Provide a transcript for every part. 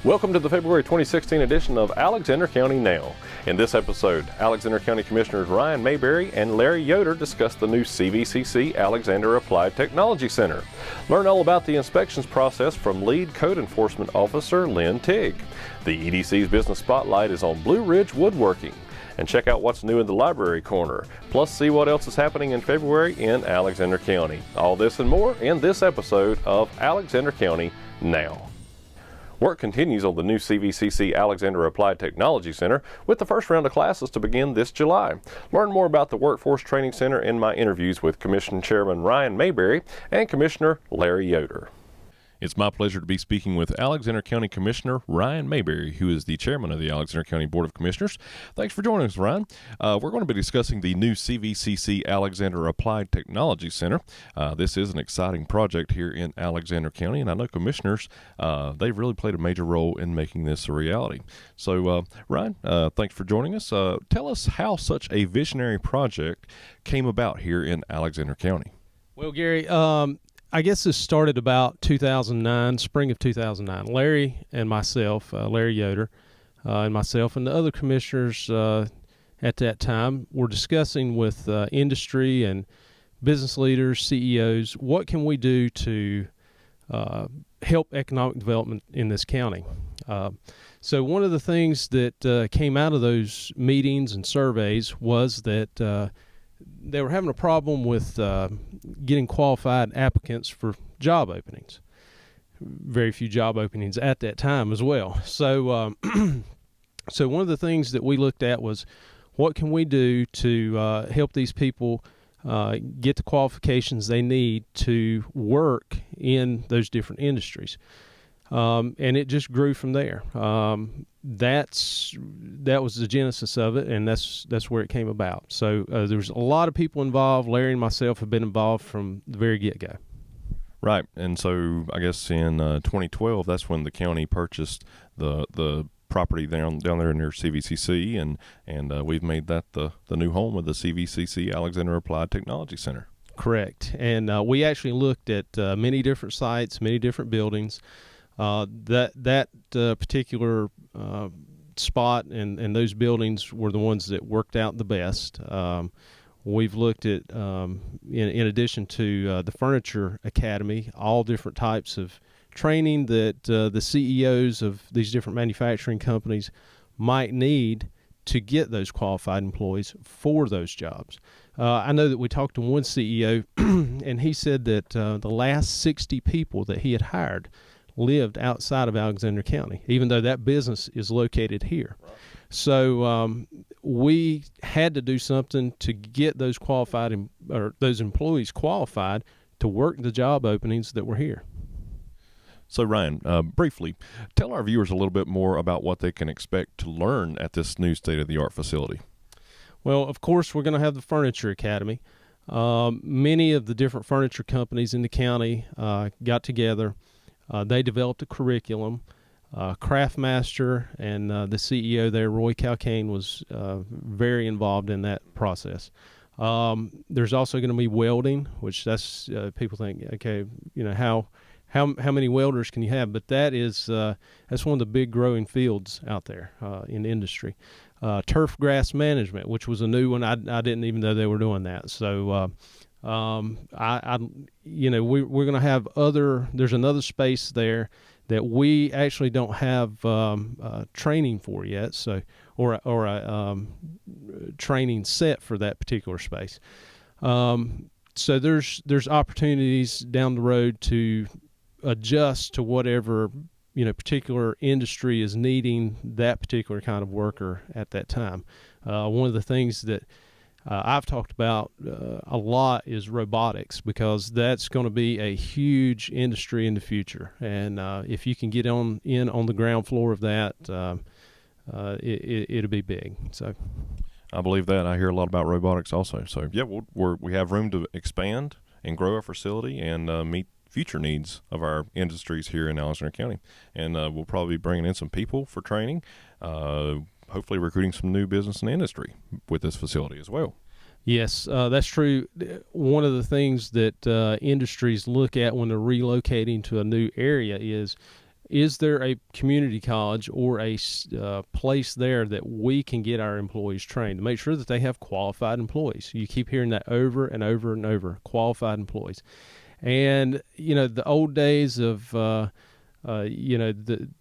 Welcome to the February 2016 edition of Alexander County Now. In this episode, Alexander County Commissioners Ryan Mayberry and Larry Yoder discuss the new CVCC Alexander Applied Technology Center. Learn all about the inspections process from lead code enforcement officer Lynn Teague. The EDC's business spotlight is on Blue Ridge Woodworking. And check out what's new in the library corner. Plus, see what else is happening in February in Alexander County. All this and more in this episode of Alexander County Now. Work continues on the new CVCC Alexander Applied Technology Center with the first round of classes to begin this July. Learn more about the Workforce Training Center in my interviews with Commission Chairman Ryan Mayberry and Commissioner Larry Yoder. It's my pleasure to be speaking with Alexander County Commissioner Ryan Mayberry, who is the chairman of the Alexander County Board of Commissioners. Thanks for joining us, Ryan. We're going to be discussing the new CVCC Alexander Applied Technology Center. This is an exciting project here in Alexander County, and I know commissioners, they've really played a major role in making this a reality. So, Ryan, thanks for joining us. Tell us how such a visionary project came about here in Alexander County. Well, Gary, I guess this started about 2009, spring of 2009. Larry and myself, Larry Yoder, and myself and the other commissioners at that time were discussing with industry and business leaders, CEOs, what can we do to help economic development in this county. So one of the things that came out of those meetings and surveys was that they were having a problem with getting qualified applicants for job openings. Very few job openings at that time as well. So, so one of the things that we looked at was what can we do to help these people get the qualifications they need to work in those different industries. And it just grew from there. That was the genesis of it, and that's where it came about. So there's a lot of people involved. Larry and myself have been involved from the very get-go. Right, and so I guess in 2012, that's when the county purchased the property down there near CVCC, and we've made that the new home of the CVCC Alexander Applied Technology Center. Correct, and we actually looked at many different sites, many different buildings. That particular spot and those buildings were the ones that worked out the best. We've looked at, in addition to the Furniture Academy, all different types of training that the CEOs of these different manufacturing companies might need to get those qualified employees for those jobs. I know that we talked to one CEO, and he said that the last 60 people that he had hired lived outside of Alexander County, even though that business is located here. Right. So we had to do something to get those qualified or those employees qualified to work the job openings that were here. So Ryan, briefly, tell our viewers a little bit more about what they can expect to learn at this new state-of-the-art facility. Well, of course, we're going to have the Furniture Academy. Many of the different furniture companies in the county got together. They developed a curriculum. Craftmaster and the CEO there, Roy Calcane, was very involved in that process. There's also going to be welding, which that's people think, okay, you know, how many welders can you have? But that's one of the big growing fields out there in industry. Turf grass management, which was a new one. I didn't even know they were doing that. So. We're going to have there's another space there that we actually don't have training for yet, so or a training set for that particular space. So there's opportunities down the road to adjust to whatever particular industry is needing that particular kind of worker at that time. One of the things that I've talked about a lot is robotics, because that's going to be a huge industry in the future. And if you can get in on the ground floor of that, it'll be big. So, I believe that. I hear a lot about robotics also. So, yeah, we have room to expand and grow our facility and meet future needs of our industries here in Alexander County. And we'll probably be bringing in some people for training. Hopefully recruiting some new business and industry with this facility as well. Yes, that's true. One of the things that industries look at when they're relocating to a new area is is there a community college or a place there that we can get our employees trained to make sure that they have qualified employees? You keep hearing that over and over and over, qualified employees. And, the old days of, the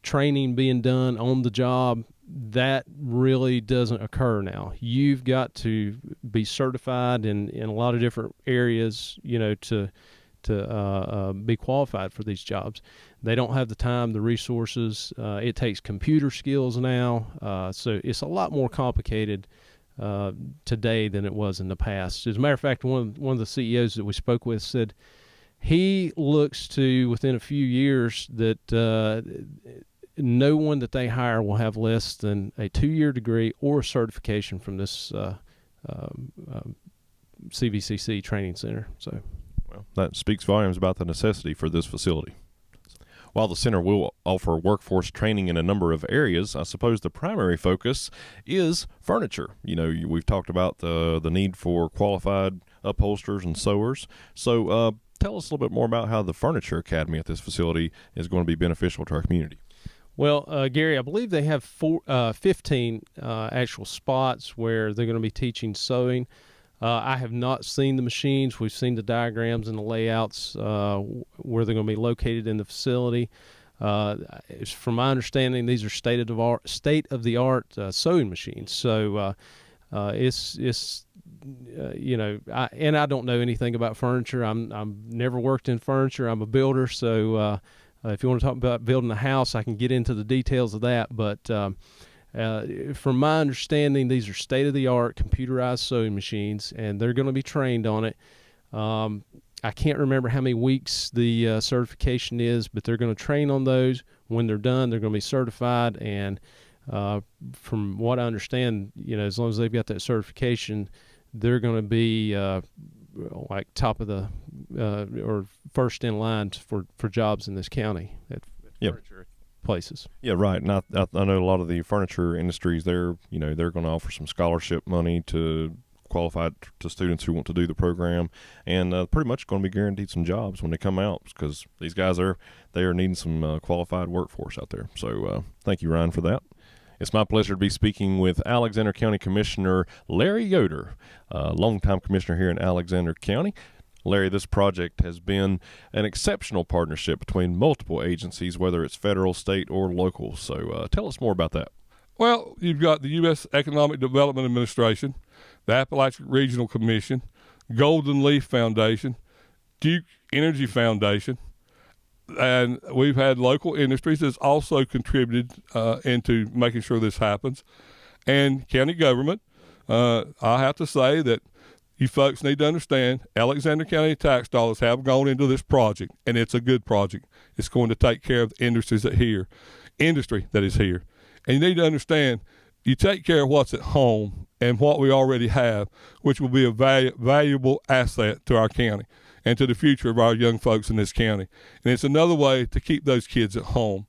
training being done on the job, that really doesn't occur now. You've got to be certified in a lot of different areas, to be qualified for these jobs. They don't have the time, the resources. It takes computer skills now. So it's a lot more complicated today than it was in the past. As a matter of fact, one of the CEOs that we spoke with said he looks to, within a few years, that no one that they hire will have less than a 2-year degree or a certification from this CVCC training center. So, well, that speaks volumes about the necessity for this facility. While the center will offer workforce training in a number of areas, I suppose the primary focus is furniture. We've talked about the need for qualified upholsterers and sewers. So tell us a little bit more about how the Furniture Academy at this facility is going to be beneficial to our community. Well, Gary, I believe they have 15 actual spots where they're going to be teaching sewing. I have not seen the machines. We've seen the diagrams and the layouts where they're going to be located in the facility. From my understanding, these are state-of-the-art sewing machines. So it's I don't know anything about furniture. I'm never worked in furniture. I'm a builder, so if you want to talk about building a house, I can get into the details of that. But from my understanding, these are state-of-the-art computerized sewing machines, and they're going to be trained on it. I can't remember how many weeks the certification is, but they're going to train on those. When they're done, they're going to be certified. And from what I understand, as long as they've got that certification, they're going to be like top of the or first in line for jobs in this county at furniture places. Yeah, right. And I know a lot of the furniture industries, they're going to offer some scholarship money to qualified to students who want to do the program, and pretty much going to be guaranteed some jobs when they come out, because these guys are needing some qualified workforce out there. So thank you, Ryan, for that. It's my pleasure to be speaking with Alexander County Commissioner Larry Yoder, longtime commissioner here in Alexander County. Larry, this project has been an exceptional partnership between multiple agencies, whether it's federal, state, or local. So tell us more about that. Well, you've got the U.S. Economic Development Administration, the Appalachian Regional Commission, Golden Leaf Foundation, Duke Energy Foundation, and we've had local industries that's also contributed into making sure this happens, and county government. I have to say that you folks need to understand Alexander County tax dollars have gone into this project, and it's a good project. It's going to take care of the industry that is here. And you need to understand, you take care of what's at home and what we already have, which will be a valuable asset to our county and to the future of our young folks in this county. And it's another way to keep those kids at home,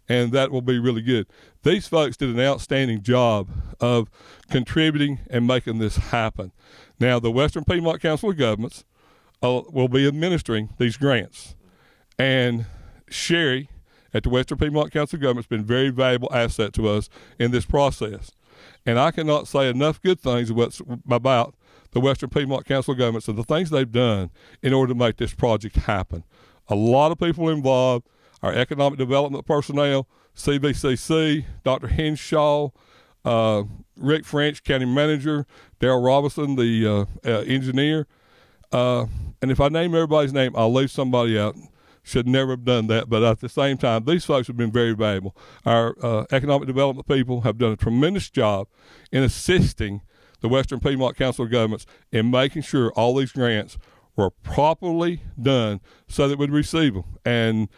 and that will be really good. These folks did an outstanding job of contributing and making this happen. Now, the Western Piedmont Council of Governments will be administering these grants, and Sherry at the Western Piedmont Council of Governments has been a very valuable asset to us in this process. And I cannot say enough good things about the Western Piedmont Council of Governments and the things they've done in order to make this project happen. A lot of people involved, our economic development personnel, CVCC, Dr. Henshaw, Rick French, county manager, Darrell Robinson, the engineer. And if I name everybody's name, I'll leave somebody out. Should never have done that, but at the same time, these folks have been very valuable. Our economic development people have done a tremendous job in assisting the Western Piedmont Council of Governments in making sure all these grants were properly done so that we'd receive them. And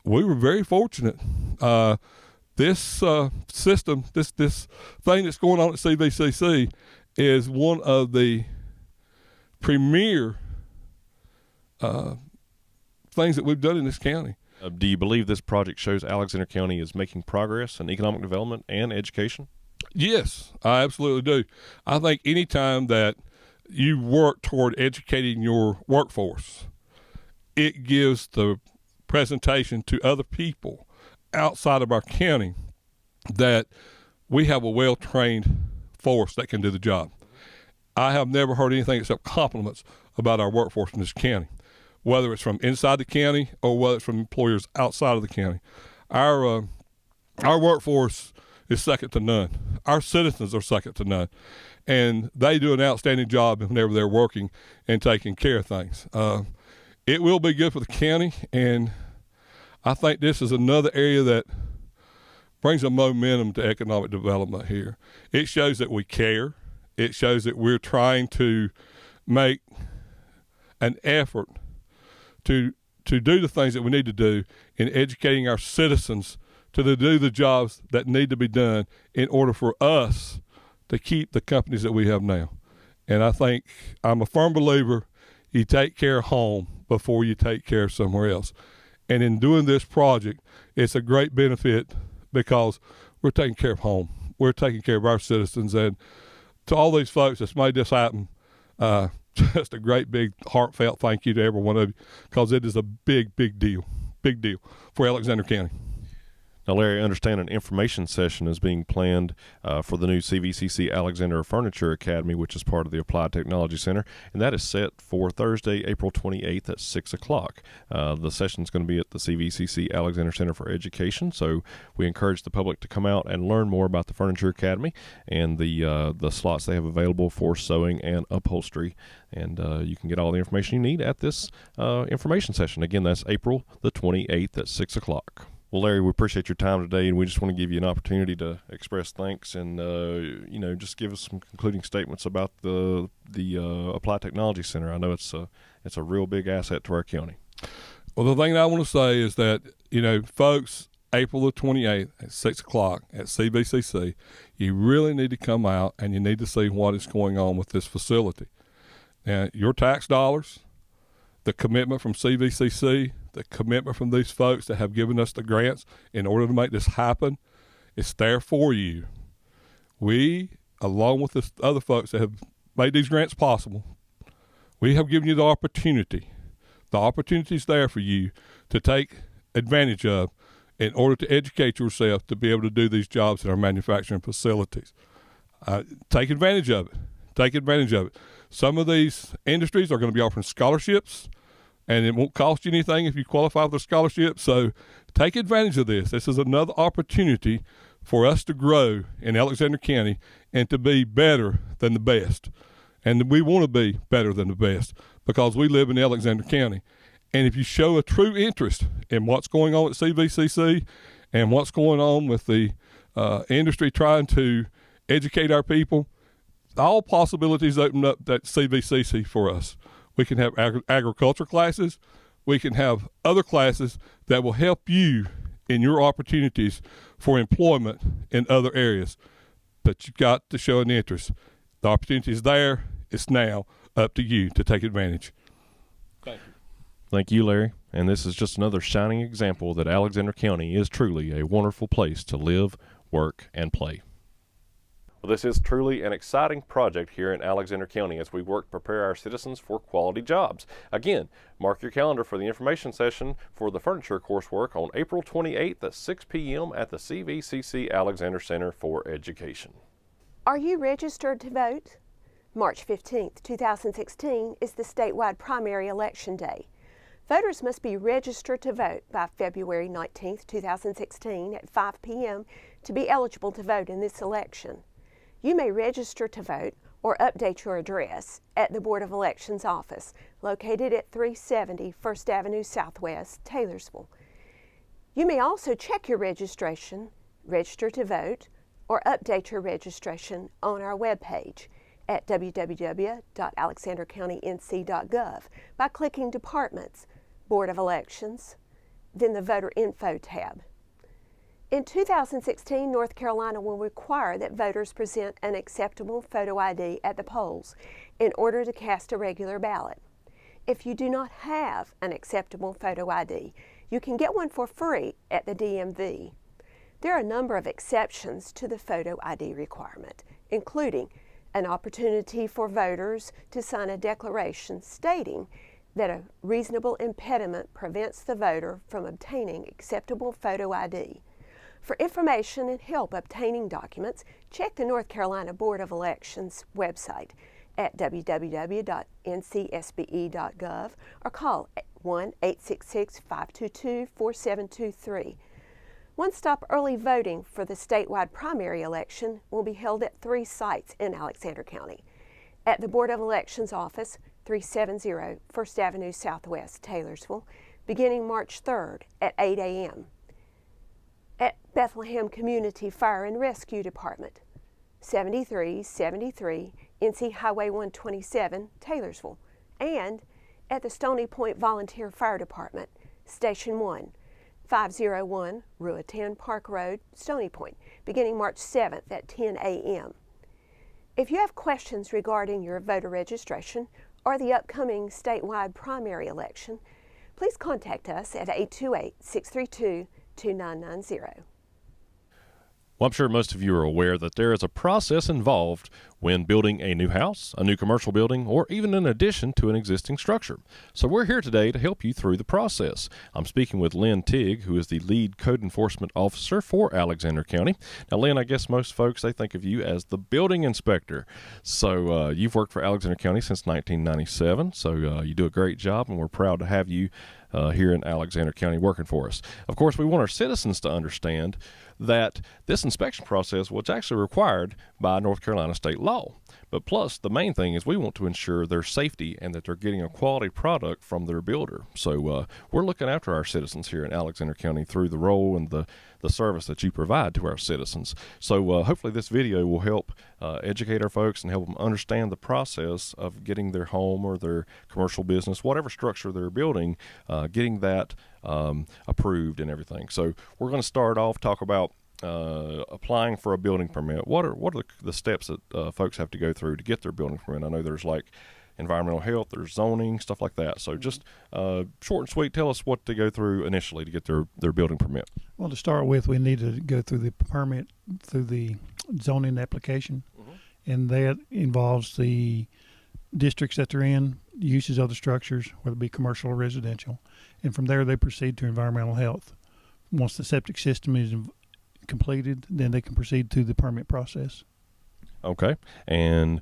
we were very fortunate. This system, this thing that's going on at CVCC is one of the premier things that we've done in this county. Do you believe this project shows Alexander County is making progress in economic development and education? Yes, I absolutely do. I think any time that you work toward educating your workforce, it gives the presentation to other people outside of our county that we have a well-trained force that can do the job. I have never heard anything except compliments about our workforce in this county, whether it's from inside the county or whether it's from employers outside of the county. Our workforce is second to none. Our citizens are second to none, and they do an outstanding job whenever they're working and taking care of things. It will be good for the county, and I think this is another area that brings a momentum to economic development here. It shows that we care. It shows that we're trying to make an effort to do the things that we need to do in educating our citizens to do the jobs that need to be done in order for us to keep the companies that we have now. And I think I'm a firm believer you take care of home before you take care of somewhere else. And in doing this project, it's a great benefit because we're taking care of home. We're taking care of our citizens. And to all these folks that's made this happen, just a great big heartfelt thank you to every one of you, because it is a big deal for Alexander County. Now, Larry, I understand an information session is being planned for the new CVCC Alexander Furniture Academy, which is part of the Applied Technology Center, and that is set for Thursday, April 28th at 6 o'clock. The session is going to be at the CVCC Alexander Center for Education, so we encourage the public to come out and learn more about the Furniture Academy and the slots they have available for sewing and upholstery, and you can get all the information you need at this information session. Again, that's April the 28th at 6 o'clock. Well, Larry, we appreciate your time today, and we just want to give you an opportunity to express thanks and, just give us some concluding statements about the Applied Technology Center. I know it's a real big asset to our county. Well, the thing that I want to say is that, folks, April the 28th at 6 o'clock at CVCC, you really need to come out and you need to see what is going on with this facility. Now, your tax dollars, the commitment from CVCC, the commitment from these folks that have given us the grants in order to make this happen, it's there for you. We, along with the other folks that have made these grants possible, we have given you the opportunity. The opportunity is there for you to take advantage of in order to educate yourself to be able to do these jobs in our manufacturing facilities. Take advantage of it. Take advantage of it. Some of these industries are going to be offering scholarships, and it won't cost you anything if you qualify for the scholarship. So take advantage of this. This is another opportunity for us to grow in Alexander County and to be better than the best. And we want to be better than the best because we live in Alexander County. And if you show a true interest in what's going on at CVCC and what's going on with the industry trying to educate our people, all possibilities open up at CVCC for us. We can have agriculture classes. We can have other classes that will help you in your opportunities for employment in other areas. But you've got to show an interest. The opportunity is there. It's now up to you to take advantage. Thank you. Thank you, Larry. And this is just another shining example that Alexander County is truly a wonderful place to live, work, and play. Well, this is truly an exciting project here in Alexander County as we work to prepare our citizens for quality jobs. Again, mark your calendar for the information session for the furniture coursework on April 28th at 6 p.m. at the CVCC Alexander Center for Education. Are you registered to vote? March 15th, 2016 is the statewide primary election day. Voters must be registered to vote by February 19th, 2016 at 5 p.m. to be eligible to vote in this election. You may register to vote or update your address at the Board of Elections office located at 370 First Avenue Southwest, Taylorsville. You may also check your registration, register to vote, or update your registration on our webpage at www.alexandercountync.gov by clicking Departments, Board of Elections, then the Voter Info tab. In 2016, North Carolina will require that voters present an acceptable photo ID at the polls in order to cast a regular ballot. If you do not have an acceptable photo ID, you can get one for free at the DMV. There are a number of exceptions to the photo ID requirement, including an opportunity for voters to sign a declaration stating that a reasonable impediment prevents the voter from obtaining acceptable photo ID. For information and help obtaining documents, check the North Carolina Board of Elections website at www.ncsbe.gov or call 1-866-522-4723. One-stop early voting for the statewide primary election will be held at 3 sites in Alexander County. At the Board of Elections office, 370 First Avenue Southwest, Taylorsville, beginning March 3rd at 8 a.m. At Bethlehem Community Fire and Rescue Department, 7373 NC Hwy 127, Taylorsville, and at the Stony Point Volunteer Fire Department, Station 1, 501 Ruatan Park Road, Stony Point, beginning March 7th at 10 a.m. If you have questions regarding your voter registration or the upcoming statewide primary election, please contact us at 828-632-2990. Well, I'm sure most of you are aware that there is a process involved when building a new house, a new commercial building, or even an addition to an existing structure. So we're here today to help you through the process. I'm speaking with Lynn Teague, who is the lead code enforcement officer for Alexander County. Now, Lynn, I guess most folks, they think of you as the building inspector. So you've worked for Alexander County since 1997, so you do a great job, and we're proud to have you here in Alexander County working for us. Of course, we want our citizens to understand that this inspection process was actually required by North Carolina state law. But plus, the main thing is we want to ensure their safety and that they're getting a quality product from their builder. So we're looking after our citizens here in Alexander County through the role and the service that you provide to our citizens. So hopefully this video will help educate our folks and help them understand the process of getting their home or their commercial business, whatever structure they're building, getting that approved and everything. So we're going to start off, talk about applying for a building permit. What are the steps that folks have to go through to get their building permit? I know there's like environmental health, there's zoning, stuff like that. So just short and sweet, tell us what to go through initially to get their building permit. Well, to start with, we need to go through the permit through the zoning application, and that involves the districts that they're in, uses of the structures, whether it be commercial or residential, and from there they proceed to environmental health. Once the septic system is completed, then they can proceed to the permit process. Okay, and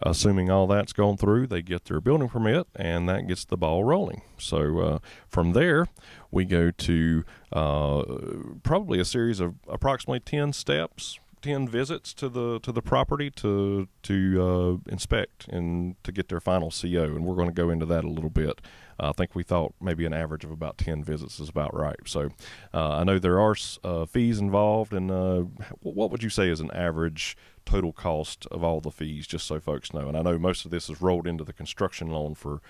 assuming all that's gone through, they get their building permit, and that gets the ball rolling. So from there, we go to probably a series of approximately 10 steps, 10 visits to the property to inspect and to get their final CO, and we're going to go into that a little bit. I think we thought maybe an average of about 10 visits is about right. So I know there are fees involved, and what would you say is an average total cost of all the fees, just so folks know? And I know most of this is rolled into the construction loan for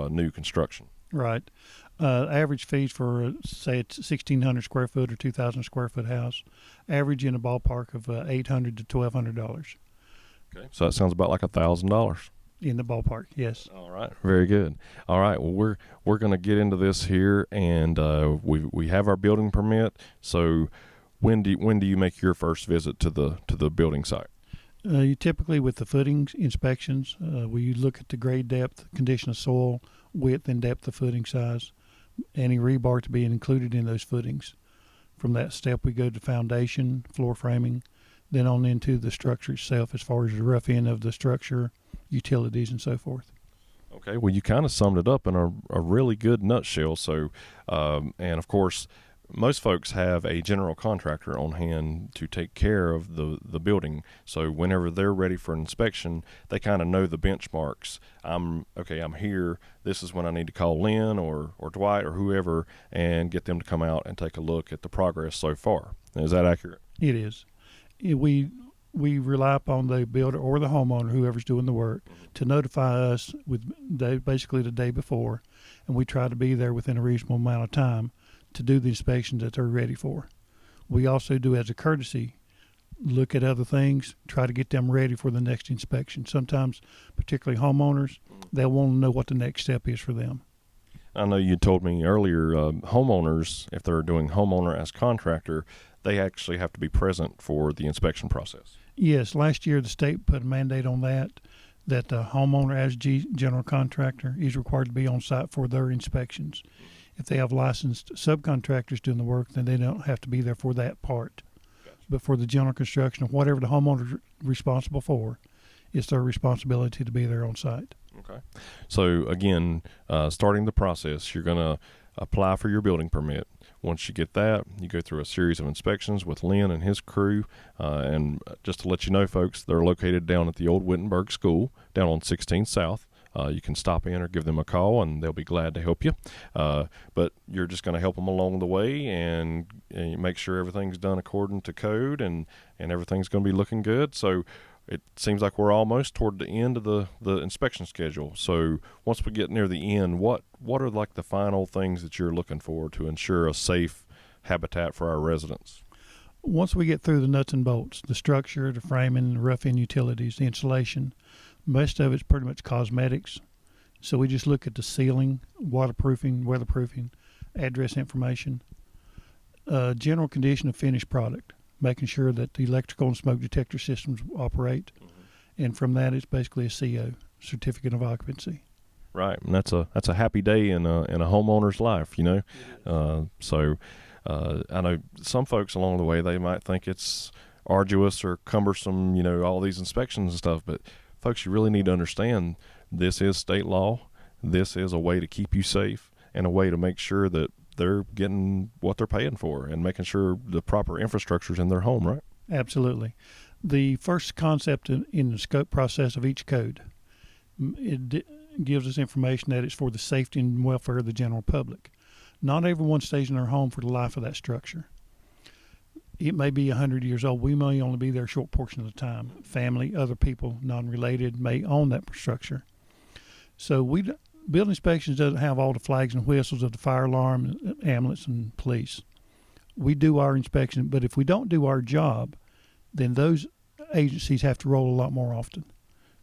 new construction. Right. Average fees for, say, it's 1,600 square foot or 2,000 square foot house, average in a ballpark of $800 to $1,200. Okay, so that sounds about like $1,000. In the ballpark, yes. All right, very good. All right, well, we're going to get into this here, and we have our building permit. So when do you make your first visit to the building site? You typically, with the footings inspections, we look at the grade depth, condition of soil, width and depth of footing size, any rebar to be included in those footings. From that step, we go to foundation, floor framing, then on into the structure itself as far as the rough end of the structure, utilities, and so forth. Okay, well, you kind of summed it up in a really good nutshell. So, and of course, most folks have a general contractor on hand to take care of the building. So whenever they're ready for an inspection, they kind of know the benchmarks. I'm here. This is when I need to call Lynn or Dwight or whoever and get them to come out and take a look at the progress so far. Is that accurate? It is. We rely upon the builder or the homeowner, whoever's doing the work, to notify us basically the day before, and we try to be there within a reasonable amount of time to do the inspections that they're ready for. We also do, as a courtesy, look at other things, try to get them ready for the next inspection. Sometimes, particularly homeowners, they'll want to know what the next step is for them. I know you told me earlier, homeowners, if they're doing homeowner as contractor, they actually have to be present for the inspection process. Yes, last year the state put a mandate on that that the homeowner, as general contractor, is required to be on site for their inspections. If they have licensed subcontractors doing the work, then they don't have to be there for that part. Gotcha. But for the general construction of whatever the homeowner is responsible for, it's their responsibility to be there on site. Okay. So again, starting the process, you're going to apply for your building permit. Once you get that, you go through a series of inspections with Lynn and his crew. And just to let you know, folks, they're located down at the old Wittenberg School down on 16th South. You can stop in or give them a call, and they'll be glad to help you. But you're just going to help them along the way and make sure everything's done according to code, and everything's going to be looking good. So it seems like we're almost toward the end of the inspection schedule. So once we get near the end, what are like the final things that you're looking for to ensure a safe habitat for our residents? Once we get through the nuts and bolts, the structure, the framing, the rough-in utilities, the insulation, most of it's pretty much cosmetics. So we just look at the ceiling, waterproofing, weatherproofing, address information, general condition of finished product, making sure that the electrical and smoke detector systems operate. Mm-hmm. And from that, it's basically a CO, certificate of occupancy. Right, and that's a happy day in a homeowner's life, you know. I know some folks along the way, they might think it's arduous or cumbersome, you know, all these inspections and stuff, but folks, you really need to understand this is state law. This is a way to keep you safe and a way to make sure that they're getting what they're paying for and making sure the proper infrastructure is in their home, right? Absolutely. The first concept in the scope process of each code, it gives us information that it's for the safety and welfare of the general public. Not everyone stays in their home for the life of that structure. It may be 100 years old. We may only be there a short portion of the time. Family, other people, non-related, may own that structure. So building inspections doesn't have all the flags and whistles of the fire alarm, ambulance, and police. We do our inspection, but if we don't do our job, then those agencies have to roll a lot more often.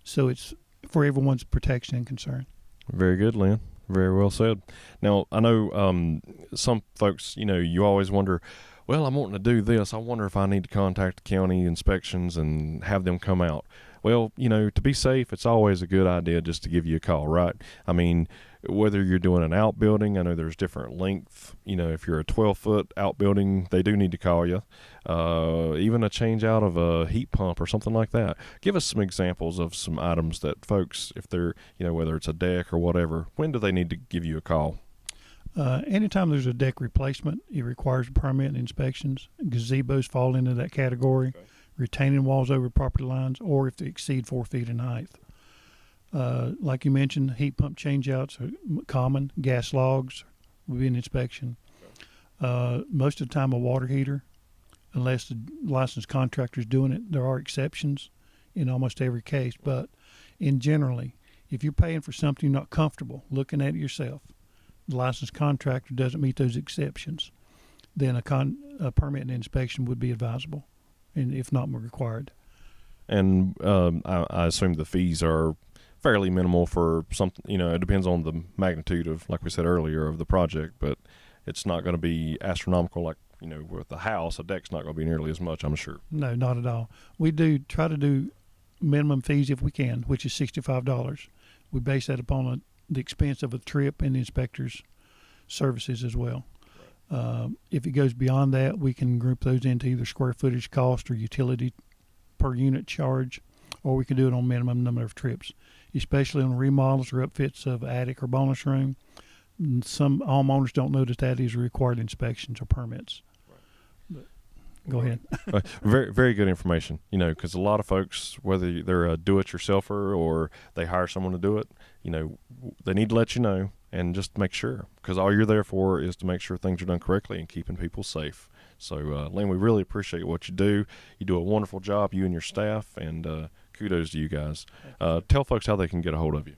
So it's for everyone's protection and concern. Very good, Lynn. Very well said. Now, I know some folks, you know, you always wonder, well, I'm wanting to do this. I wonder if I need to contact the county inspections and have them come out. Well, you know, to be safe, it's always a good idea just to give you a call, right? I mean, whether you're doing an outbuilding, I know there's different length. You know, if you're a 12-foot outbuilding, they do need to call you. Even a change out of a heat pump or something like that. Give us some examples of some items that folks, if they're, you know, whether it's a deck or whatever, when do they need to give you a call? Anytime there's a deck replacement, it requires permit and inspections. Gazebos fall into that category. Okay. Retaining walls over property lines, or if they exceed 4 feet in height. Like you mentioned, heat pump changeouts are common. Gas logs will be an inspection. Most of the time, a water heater, unless the licensed contractor is doing it. There are exceptions in almost every case, but in generally, if you're paying for something you're not comfortable looking at it yourself, the licensed contractor doesn't meet those exceptions, then a permit and inspection would be advisable, and if not required. And I assume the fees are fairly minimal for something, you know, it depends on the magnitude of, like we said earlier, of the project, but it's not going to be astronomical like, you know, with the house. A deck's not going to be nearly as much, I'm sure. No, not at all. We do try to do minimum fees if we can, which is $65. We base that upon the expense of a trip and the inspector's services as well. If it goes beyond that, we can group those into either square footage cost or utility per unit charge, or we can do it on minimum number of trips, especially on remodels or upfits of attic or bonus room. Some homeowners don't know that is required inspections or permits. But go ahead. Very, very good information, you know, because a lot of folks, whether they're a do-it-yourselfer or they hire someone to do it, you know, they need to let you know and just make sure, because all you're there for is to make sure things are done correctly and keeping people safe. So, Lynn, we really appreciate what you do. You do a wonderful job, you and your staff, and kudos to you guys. Tell folks how they can get a hold of you.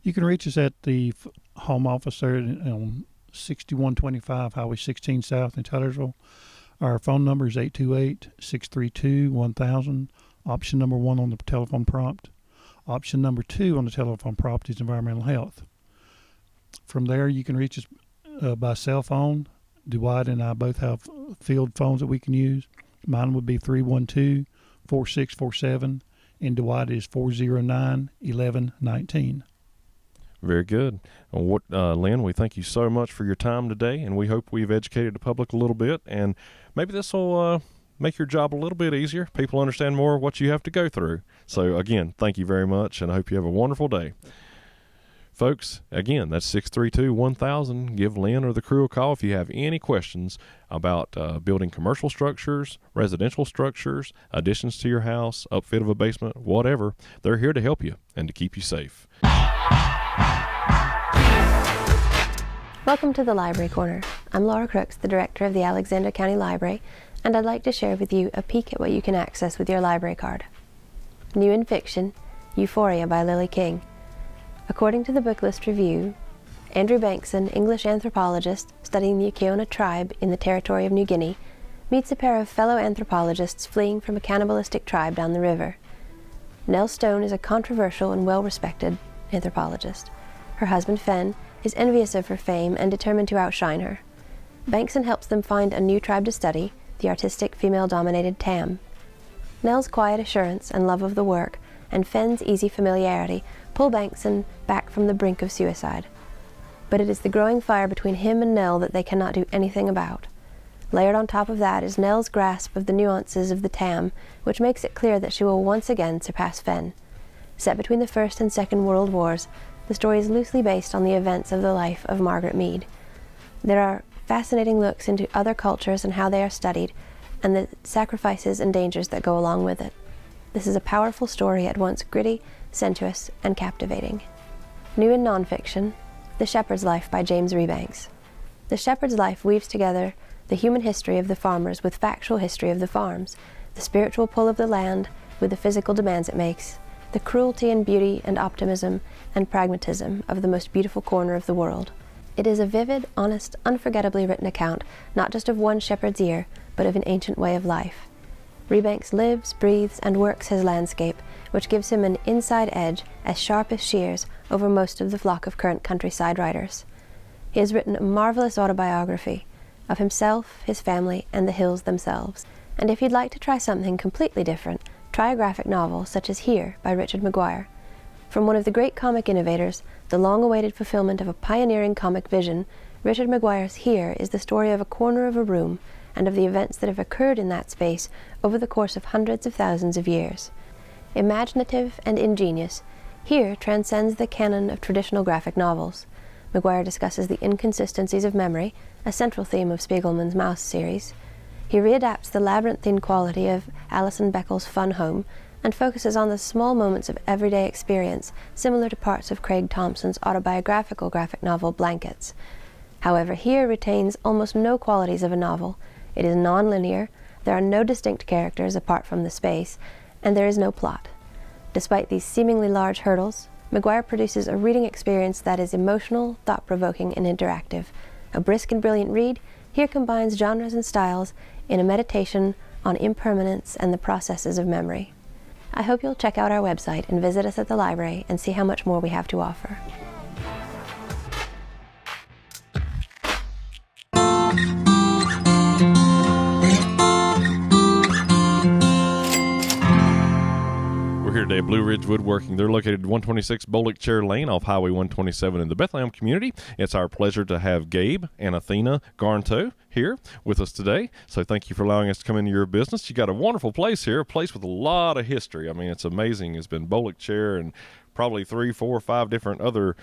You can reach us at the home office there on 6125 Highway 16 South in Taylorsville. Our phone number is 828-632-1000. Option number 1 on the telephone prompt. Option number 2 on the telephone prompt is environmental health. From there, you can reach us by cell phone. Dwight and I both have field phones that we can use. Mine would be 312-4647, In Dwight it is 409-1119. Very good. Lynn, we thank you so much for your time today, and we hope we've educated the public a little bit, and maybe this will make your job a little bit easier. People understand more what you have to go through. So, again, thank you very much, and I hope you have a wonderful day. Folks, again, that's 632-1000. Give Lynn or the crew a call if you have any questions about building commercial structures, residential structures, additions to your house, upfit of a basement, whatever. They're here to help you and to keep you safe. Welcome to the Library Corner. I'm Laura Crooks, the director of the Alexander County Library, and I'd like to share with you a peek at what you can access with your library card. New in fiction, Euphoria by Lily King. According to the Booklist Review, Andrew Banks, an English anthropologist studying the Ukiona tribe in the territory of New Guinea, meets a pair of fellow anthropologists fleeing from a cannibalistic tribe down the river. Nell Stone is a controversial and well-respected anthropologist. Her husband, Fenn, is envious of her fame and determined to outshine her. Bankson helps them find a new tribe to study, the artistic female-dominated Tam. Nell's quiet assurance and love of the work, and Fenn's easy familiarity pull Bankson back from the brink of suicide. But it is the growing fire between him and Nell that they cannot do anything about. Layered on top of that is Nell's grasp of the nuances of the Tam, which makes it clear that she will once again surpass Fenn. Set between the First and Second World Wars, the story is loosely based on the events of the life of Margaret Mead. There are fascinating looks into other cultures and how they are studied, and the sacrifices and dangers that go along with it. This is a powerful story, at once gritty, sensuous, and captivating. New in nonfiction, The Shepherd's Life by James Rebanks. The Shepherd's Life weaves together the human history of the farmers with factual history of the farms, the spiritual pull of the land with the physical demands it makes, the cruelty and beauty and optimism and pragmatism of the most beautiful corner of the world. It is a vivid, honest, unforgettably written account, not just of one shepherd's ear, but of an ancient way of life. Rebanks lives, breathes, and works his landscape, which gives him an inside edge as sharp as shears over most of the flock of current countryside writers. He has written a marvelous autobiography of himself, his family, and the hills themselves. And if you'd like to try something completely different, try a graphic novel such as Here by Richard Maguire. From one of the great comic innovators, the long-awaited fulfillment of a pioneering comic vision, Richard Maguire's Here is the story of a corner of a room and of the events that have occurred in that space over the course of hundreds of thousands of years. Imaginative and ingenious, Here transcends the canon of traditional graphic novels. Maguire discusses the inconsistencies of memory, a central theme of Spiegelman's Mouse series. He readapts the labyrinthine quality of Alison Beckel's Fun Home and focuses on the small moments of everyday experience, similar to parts of Craig Thompson's autobiographical graphic novel Blankets. However, Here retains almost no qualities of a novel. It is non-linear, there are no distinct characters apart from the space, and there is no plot. Despite these seemingly large hurdles, Maguire produces a reading experience that is emotional, thought-provoking, and interactive. A brisk and brilliant read, Here combines genres and styles in a meditation on impermanence and the processes of memory. I hope you'll check out our website and visit us at the library and see how much more we have to offer. We're here today at Blue Ridge Woodworking. They're located at 126 Bolick Chair Lane off Highway 127 in the Bethlehem community. It's our pleasure to have Gabe and Athena Garnto here with us today. So thank you for allowing us to come into your business. You got a wonderful place here, a place with a lot of history. I mean, it's amazing. It's been Bolick Chair and probably 3, 4, 5 different other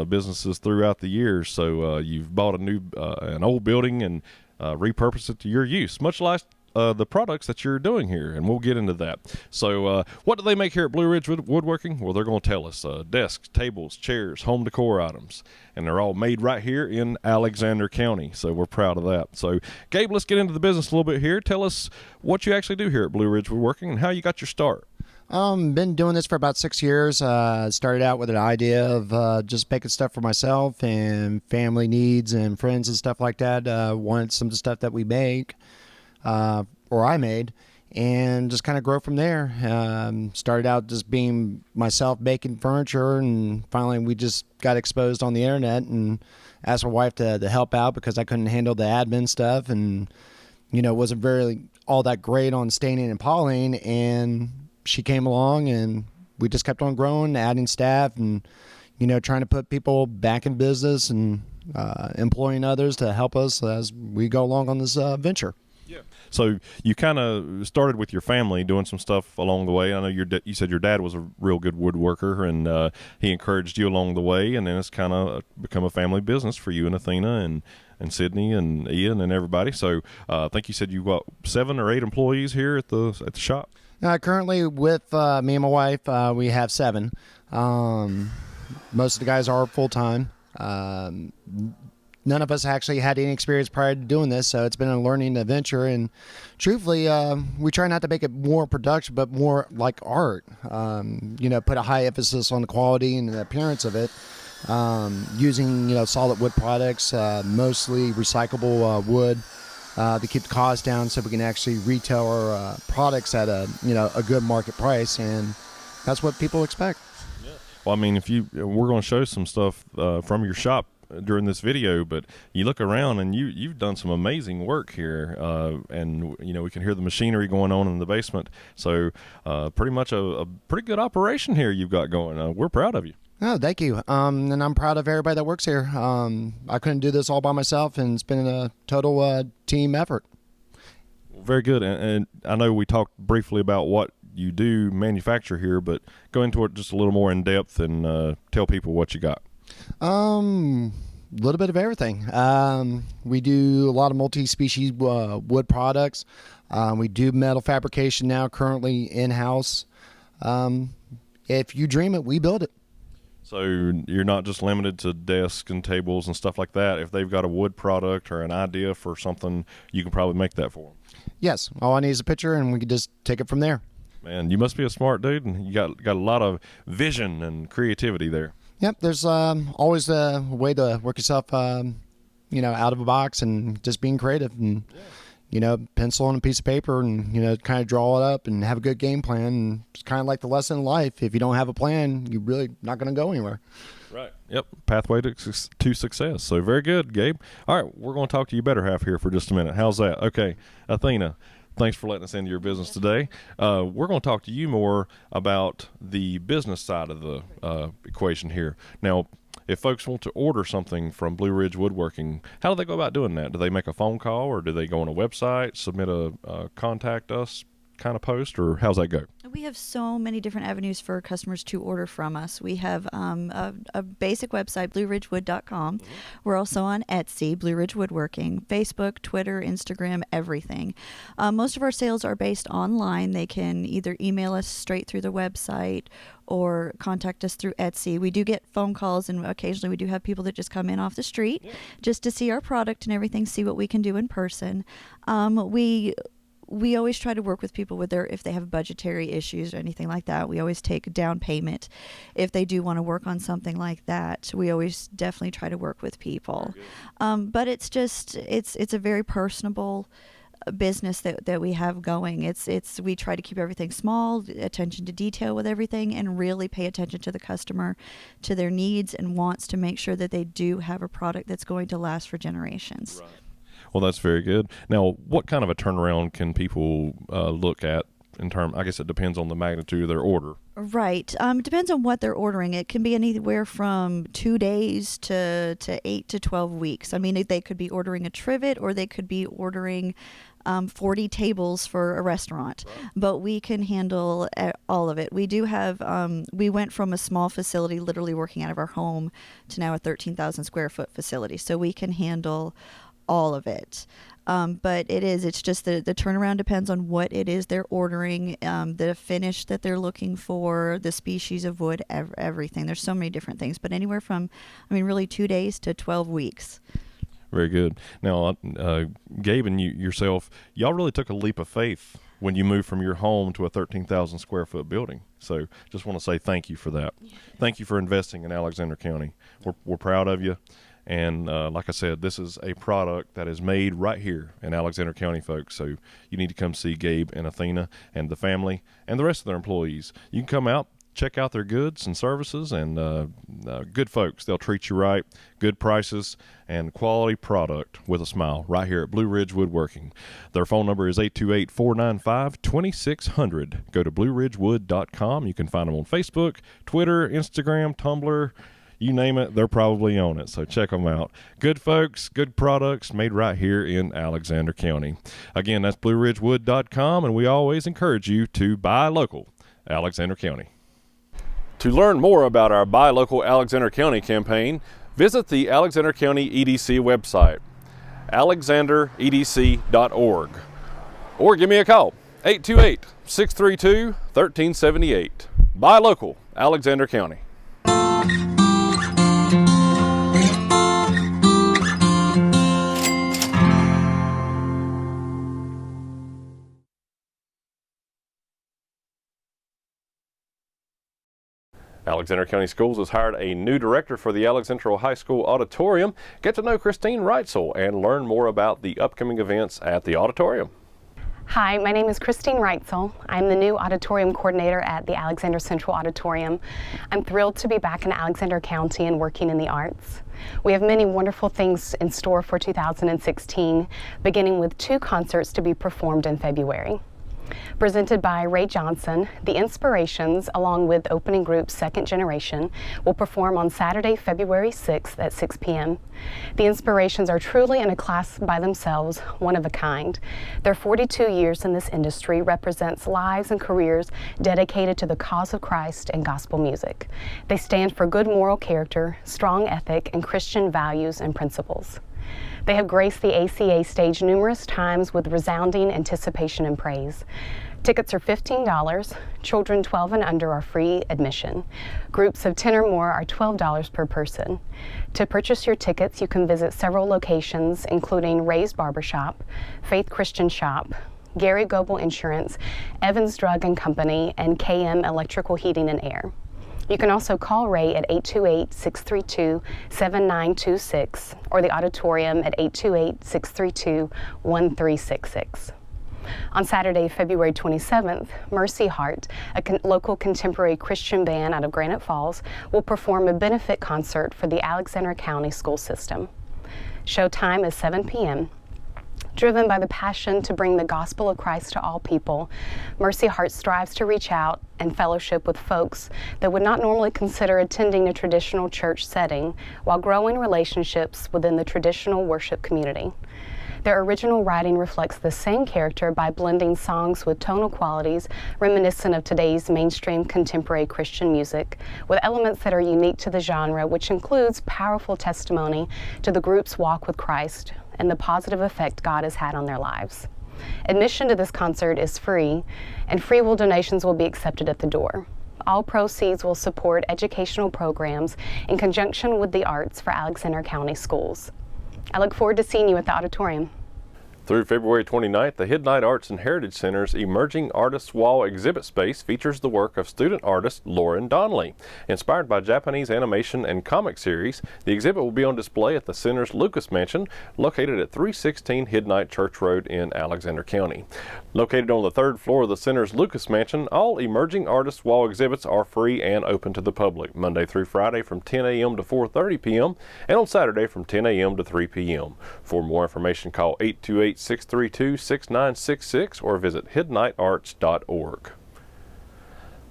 businesses throughout the years. So you've bought an old building and repurposed it to your use, much like the products that you're doing here, and we'll get into that. So what do they make here at Blue Ridge Woodworking? Well, they're going to tell us. Desks, tables, chairs, home decor items, and they're all made right here in Alexander County, so we're proud of that. So, Gabe, let's get into the business a little bit here. Tell us what you actually do here at Blue Ridge Woodworking and how you got your start. Been doing this for about 6 years. Started out with an idea of just making stuff for myself and family needs and friends and stuff like that. Wanted some of the stuff that we make. Or I made, and just kind of grow from there. Started out just being myself making furniture, and finally we just got exposed on the internet and asked my wife to help out because I couldn't handle the admin stuff, and wasn't very all that great on staining and polying, and she came along, and we just kept on growing, adding staff, and trying to put people back in business and employing others to help us as we go along on this venture. Yeah. So you kind of started with your family doing some stuff along the way. I know you said your dad was a real good woodworker, and he encouraged you along the way, and then it's kind of become a family business for you and Athena and Sydney and Ian and everybody. So I think you said you've got 7 or 8 employees here at the shop. Currently, with me and my wife, we have 7. Most of the guys are full time. None of us actually had any experience prior to doing this, so it's been a learning adventure. And truthfully, we try not to make it more production, but more like art. Put a high emphasis on the quality and the appearance of it, using solid wood products, mostly recyclable wood, to keep the cost down, so we can actually retail our products at a good market price, and that's what people expect. Well, I mean, we're going to show some stuff from your shop during this video, but you look around and you've done some amazing work here, and we can hear the machinery going on in the basement. So pretty much a pretty good operation here you've got going. We're proud of you. Oh, thank you. And I'm proud of everybody that works here. I couldn't do this all by myself, and it's been a total team effort. Very good. And I know we talked briefly about what you do manufacture here, but go into it just a little more in depth and tell people what you got. A little bit of everything. We do a lot of multi-species wood products. We do metal fabrication now, currently in-house. If you dream it, we build it. So you're not just limited to desks and tables and stuff like that. If they've got a wood product or an idea for something, you can probably make that for them. Yes. All I need is a picture, and we can just take it from there. Man, you must be a smart dude, and you got a lot of vision and creativity there. Yep, there's always a way to work yourself, out of a box, and just being creative, and pencil on a piece of paper, and kind of draw it up and have a good game plan. And it's kind of like the lesson in life: if you don't have a plan, you're really not going to go anywhere. Right. Yep. Pathway to success. So very good, Gabe. All right, we're going to talk to you better half here for just a minute. How's that? Okay, Athena. Thanks for letting us into your business today. We're going to talk to you more about the business side of the equation here. Now, if folks want to order something from Blue Ridge Woodworking, how do they go about doing that? Do they make a phone call, or do they go on a website, submit a contact us kind of post, or how's that go? We have so many different avenues for customers to order from us. We have a basic website, blueridgewood.com. Mm-hmm. We're also on Etsy, Blue Ridge Woodworking, Facebook, Twitter, Instagram, everything. Most of our sales are based online. They can either email us straight through the website or contact us through Etsy. We do get phone calls, and occasionally we do have people that just come in off the street just to see our product and everything, see what we can do in person. We always try to work with people if they have budgetary issues or anything like that. We always take a down payment if they do want to work on something like that. We always definitely try to work with people. But it's a very personable business that we have going. We try to keep everything small, attention to detail with everything, and really pay attention to the customer, to their needs and wants, to make sure that they do have a product that's going to last for generations. Right. Well, that's very good. Now, what kind of a turnaround can people look at in terms? I guess it depends on the magnitude of their order. Right. It depends on what they're ordering. It can be anywhere from 2 days to 8 to 12 weeks. I mean, they could be ordering a trivet, or they could be ordering 40 tables for a restaurant. Right. But we can handle all of it. We do have, we went from a small facility, literally working out of our home, to now a 13,000 square foot facility. So we can handle all of it. But it's just the turnaround depends on what it is they're ordering, the finish that they're looking for, the species of wood, everything. There's so many different things, but anywhere from, really 2 days to 12 weeks. Very good. Now, Gabe and yourself, y'all really took a leap of faith when you moved from your home to a 13,000 square foot building. So just want to say thank you for that. Thank you for investing in Alexander County. We're proud of you. And like I said, this is a product that is made right here in Alexander County, folks. So you need to come see Gabe and Athena and the family and the rest of their employees. You can come out, check out their goods and services, and good folks. They'll treat you right, good prices, and quality product with a smile right here at Blue Ridge Woodworking. Their phone number is 828-495-2600. Go to blueridgewood.com. You can find them on Facebook, Twitter, Instagram, Tumblr, you name it, they're probably on it, so check them out. Good folks, good products made right here in Alexander County. Again, that's blueridgewood.com, and we always encourage you to buy local, Alexander County. To learn more about our Buy Local Alexander County campaign, visit the Alexander County EDC website, alexanderedc.org, or give me a call, 828-632-1378. Buy local, Alexander County. Alexander County Schools has hired a new director for the Alexander High School Auditorium. Get to know Christine Reitzel and learn more about the upcoming events at the auditorium. Hi, my name is Christine Reitzel. I'm the new Auditorium Coordinator at the Alexander Central Auditorium. I'm thrilled to be back in Alexander County and working in the arts. We have many wonderful things in store for 2016, beginning with 2 concerts to be performed in February. Presented by Ray Johnson, The Inspirations, along with opening group Second Generation, will perform on Saturday, February 6th at 6 p.m. The Inspirations are truly in a class by themselves, one of a kind. Their 42 years in this industry represents lives and careers dedicated to the cause of Christ and gospel music. They stand for good moral character, strong ethic, and Christian values and principles. They have graced the ACA stage numerous times with resounding anticipation and praise. Tickets are $15. Children 12 and under are free admission. Groups of 10 or more are $12 per person. To purchase your tickets, you can visit several locations, including Ray's Barbershop, Faith Christian Shop, Gary Goebel Insurance, Evans Drug and Company, and KM Electrical Heating and Air. You can also call Ray at 828-632-7926 or the auditorium at 828-632-1366. On Saturday, February 27th, MercyHeart, a local contemporary Christian band out of Granite Falls, will perform a benefit concert for the Alexander County school system. Show time is 7 p.m. Driven by the passion to bring the gospel of Christ to all people, MercyHeart strives to reach out and fellowship with folks that would not normally consider attending a traditional church setting while growing relationships within the traditional worship community. Their original writing reflects the same character by blending songs with tonal qualities reminiscent of today's mainstream contemporary Christian music, with elements that are unique to the genre, which includes powerful testimony to the group's walk with Christ and the positive effect God has had on their lives. Admission to this concert is free, and free will donations will be accepted at the door. All proceeds will support educational programs in conjunction with the arts for Alexander County schools. I look forward to seeing you at the auditorium. Through February 29th, the Hiddenite Arts Heritage Center's Emerging Artists Wall exhibit space features the work of student artist Lorin Donnelly. Inspired by Japanese animation and comic series, the exhibit will be on display at the center's Lucas Mansion, located at 316 Hiddenite Church Road in Alexander County. Located on the 3rd floor of the center's Lucas Mansion, all Emerging Artists Wall exhibits are free and open to the public, Monday through Friday from 10 a.m. to 4:30 p.m. and on Saturday from 10 a.m. to 3 p.m. For more information, call 828-632-6966 or visit hiddenitearts.org.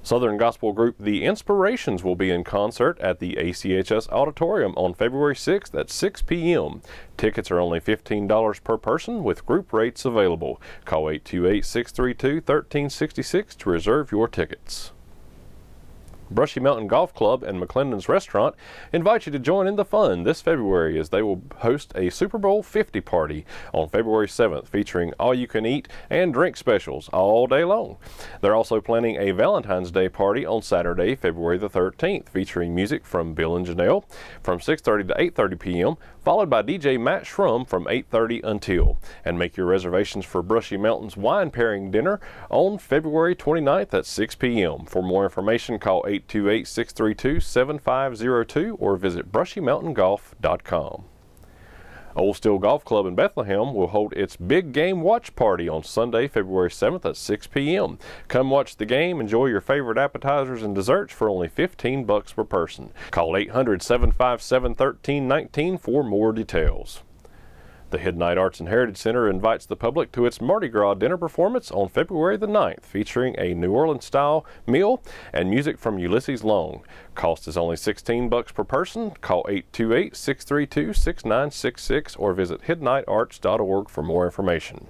Southern gospel group The Inspirations will be in concert at the ACHS Auditorium on February 6th at 6 p.m. Tickets are only $15 per person with group rates available. Call 828-632-1366 to reserve your tickets. Brushy Mountain Golf Club and McClendon's Restaurant invite you to join in the fun this February as they will host a Super Bowl 50 party on February 7th featuring all-you-can-eat and drink specials all day long. They're also planning a Valentine's Day party on Saturday, February the 13th featuring music from Bill and Janelle from 6:30 to 8:30 p.m. followed by DJ Matt Schrum from 8:30 until. And make your reservations for Brushy Mountain's wine pairing dinner on February 29th at 6 p.m. For more information, call 828-632-7502 or visit brushymountaingolf.com. Old Steel Golf Club in Bethlehem will hold its Big Game Watch Party on Sunday, February 7th at 6 p.m. Come watch the game, enjoy your favorite appetizers and desserts for only $15 per person. Call 800-757-1319 for more details. The Hiddenite Arts Heritage Center invites the public to its Mardi Gras Dinner Performance on February the 9th, featuring a New Orleans-style meal and music from Ulysses Long. Cost is only $16 per person. Call 828-632-6966 or visit hiddenitearts.org for more information.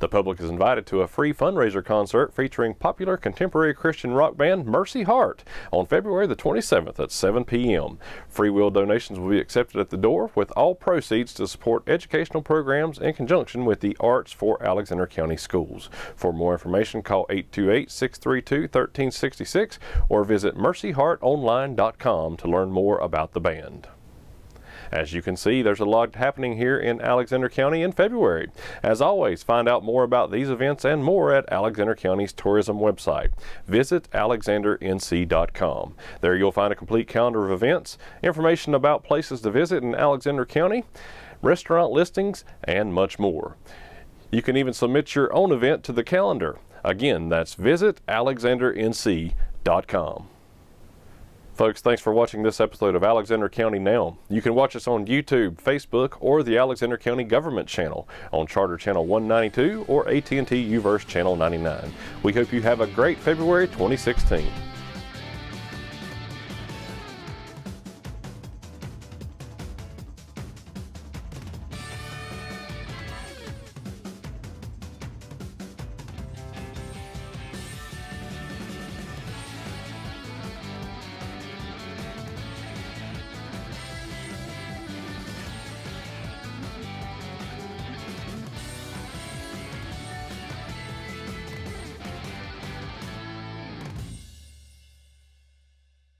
The public is invited to a free fundraiser concert featuring popular contemporary Christian rock band MercyHeart on February the 27th at 7 p.m. Free will donations will be accepted at the door, with all proceeds to support educational programs in conjunction with the Arts for Alexander County Schools. For more information, call 828-632-1366 or visit MercyHeartOnline.com to learn more about the band. As you can see, there's a lot happening here in Alexander County in February. As always, find out more about these events and more at Alexander County's tourism website. Visit alexandernc.com. There you'll find a complete calendar of events, information about places to visit in Alexander County, restaurant listings, and much more. You can even submit your own event to the calendar. Again, that's visit alexandernc.com. Folks, thanks for watching this episode of Alexander County Now. You can watch us on YouTube, Facebook, or the Alexander County Government Channel on Charter Channel 192 or AT&T UVerse Channel 99. We hope you have a great February 2016.